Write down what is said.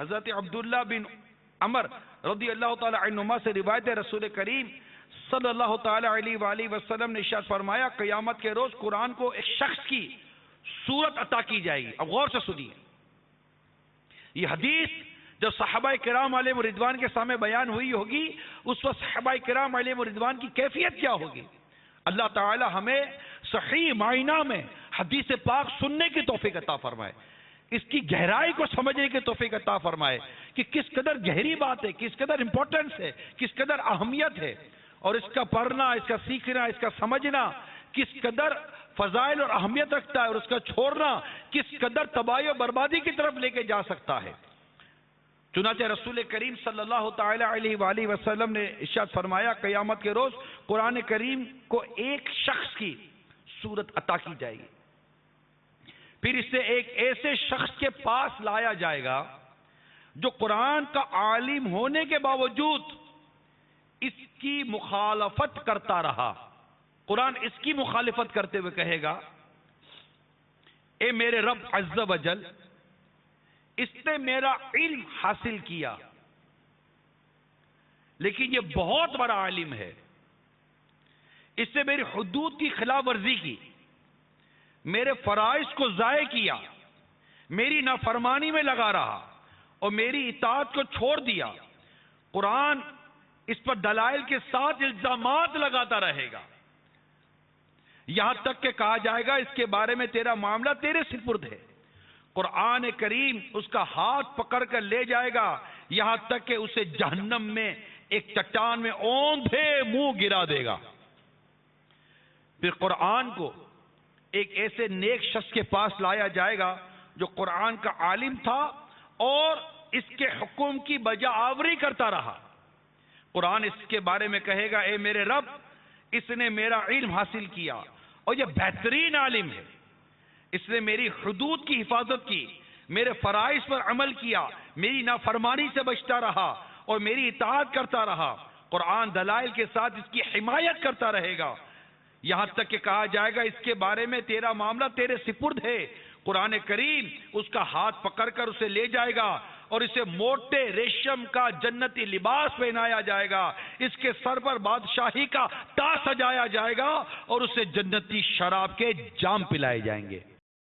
حضرت عبداللہ بن عمر رضی اللہ تعالی عنہما سے روایت ہے، رسول کریم صلی اللہ تعالی علیہ وآلہ وسلم نے ارشاد فرمایا قیامت کے روز قرآن کو ایک شخص کی صورت عطا کی جائے گی۔ اب غور سے سنیے، یہ حدیث جب صحابہ کرام علیہ رضوان کے سامنے بیان ہوئی ہوگی، اس وقت صحابہ کرام علیہ رضوان کی کیفیت کیا ہوگی؟ اللہ تعالی ہمیں صحیح معنی میں حدیث پاک سننے کی توفیق عطا فرمائے، اس کی گہرائی کو سمجھنے کی توفیق عطا فرمائے کہ کس قدر گہری بات ہے، کس قدر امپورٹنس ہے، کس قدر اہمیت ہے، اور اس کا پڑھنا، اس کا سیکھنا، اس کا سمجھنا کس قدر فضائل اور اہمیت رکھتا ہے، اور اس کا چھوڑنا کس قدر تباہی و بربادی کی طرف لے کے جا سکتا ہے۔ چنانچہ رسول کریم صلی اللہ تعالی علیہ وآلہ وسلم نے ارشاد فرمایا قیامت کے روز قرآن کریم کو ایک شخص کی صورت عطا کی جائے گی، پھر اسے ایک ایسے شخص کے پاس لایا جائے گا جو قرآن کا عالم ہونے کے باوجود اس کی مخالفت کرتا رہا۔ قرآن اس کی مخالفت کرتے ہوئے کہے گا اے میرے رب عز و جل، اس نے میرا علم حاصل کیا لیکن یہ بہت بڑا عالم ہے، اس نے میری حدود کی خلاف ورزی کی، میرے فرائض کو ضائع کیا، میری نافرمانی میں لگا رہا اور میری اطاعت کو چھوڑ دیا۔ قرآن اس پر دلائل کے ساتھ الزامات لگاتا رہے گا، یہاں تک کہ کہا جائے گا اس کے بارے میں تیرا معاملہ تیرے سپرد ہے۔ قرآن کریم اس کا ہاتھ پکڑ کر لے جائے گا، یہاں تک کہ اسے جہنم میں ایک چٹان میں اوندھے منہ گرا دے گا۔ پھر قرآن کو ایک ایسے نیک شخص کے پاس لایا جائے گا جو قرآن کا عالم تھا اور اس کے حکم کی بجا آوری کرتا رہا۔ قرآن اس کے بارے میں کہے گا اے میرے رب، اس نے میرا علم حاصل کیا اور یہ بہترین عالم ہے، اس نے میری حدود کی حفاظت کی، میرے فرائض پر عمل کیا، میری نافرمانی سے بچتا رہا اور میری اطاعت کرتا رہا۔ قرآن دلائل کے ساتھ اس کی حمایت کرتا رہے گا، یہاں تک کہ کہا جائے گا اس کے بارے میں تیرا معاملہ تیرے سپرد ہے۔ قرآن کریم اس کا ہاتھ پکڑ کر اسے لے جائے گا اور اسے موٹے ریشم کا جنتی لباس پہنایا جائے گا، اس کے سر پر بادشاہی کا تاج سجایا جائے گا اور اسے جنتی شراب کے جام پلائے جائیں گے۔